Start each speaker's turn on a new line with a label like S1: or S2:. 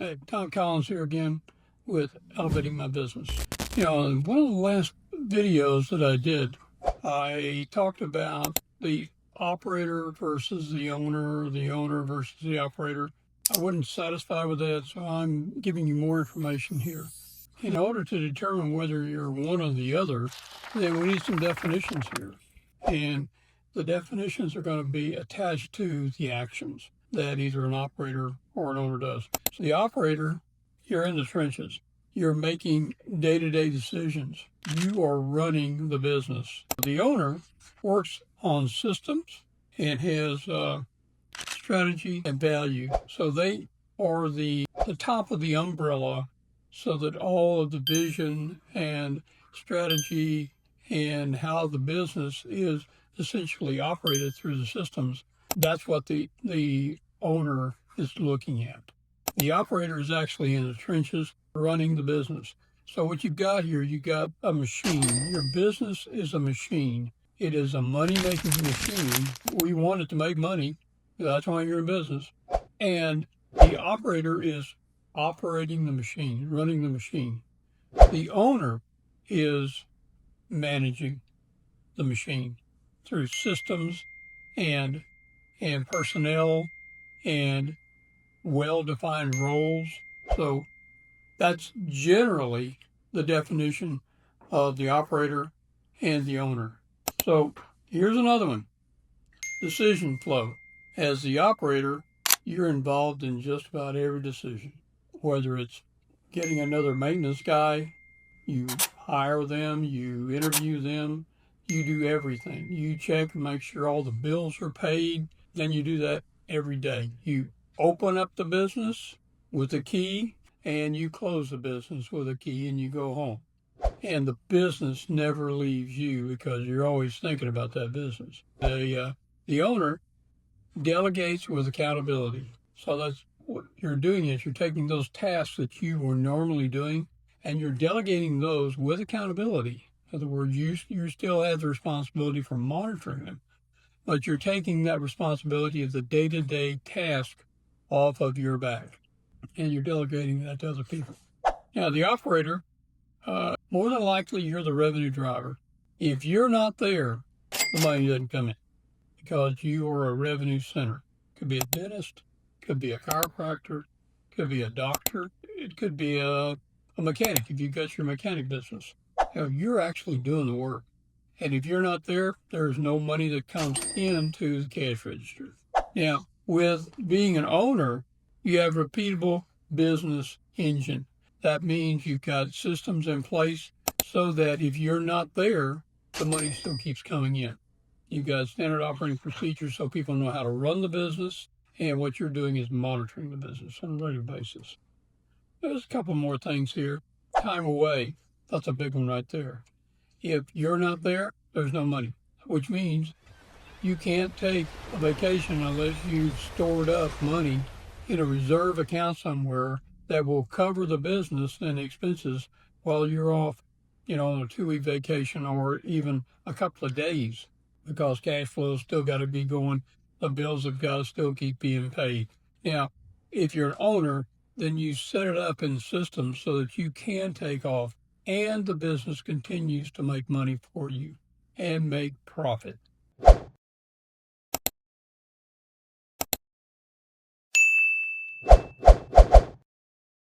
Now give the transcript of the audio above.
S1: Hey, Tom Collins here again with Elevating My Business. In one of the last videos that I did, I talked about the operator versus the owner versus the operator. I wasn't satisfied with that, so I'm giving you more information here. In order to determine whether you're one or the other, then we need some definitions here. And the definitions are going to be attached to the actions that either an operator or an owner does. So the operator, you're in the trenches. You're making day-to-day decisions. You are running the business. The owner works on systems and has strategy and value. So they are the top of the umbrella so that all of the vision and strategy and how the business is essentially operated through the systems, that's what the owner is looking at. The operator is actually in the trenches running the business. So what you've got here, you got a machine. Your business is a machine. It is a money-making machine. We want it to make money. That's why you're in business. And the operator is operating the machine, running the machine. The owner is managing the machine through systems and personnel and well-defined roles. So that's generally the definition of the operator and the owner. So here's another one. Decision flow. As the operator, you're involved in just about every decision, whether it's getting another maintenance guy, you hire them, you interview them, you do everything. You check and make sure all the bills are paid. Then you do that every day. You open up the business with a key and you close the business with a key and you go home. And the business never leaves you because you're always thinking about that business. The owner delegates with accountability. So that's what you're doing is you're taking those tasks that you were normally doing and you're delegating those with accountability. In other words, you still have the responsibility for monitoring them, but you're taking that responsibility of the day-to-day task off of your back and you're delegating that to other people. Now, the operator, more than likely, you're the revenue driver. If you're not there, the money doesn't come in because you are a revenue center. Could be a dentist, could be a chiropractor, could be a doctor, it could be a mechanic if you've got your mechanic business. You're actually doing the work. And if you're not there, there's no money that comes into the cash register. Now, with being an owner, you have repeatable business engine. That means you've got systems in place so that if you're not there, the money still keeps coming in. You've got standard operating procedures so people know how to run the business, and what you're doing is monitoring the business on a regular basis. There's a couple more things here. Time away, that's a big one right there. If you're not there, there's no money, which means you can't take a vacation unless you've stored up money in a reserve account somewhere that will cover the business and expenses while you're off, on a 2-week vacation or even a couple of days, because cash flow's still got to be going. The bills have got to still keep being paid. Now, if you're an owner, then you set it up in systems so that you can take off and the business continues to make money for you and make profit.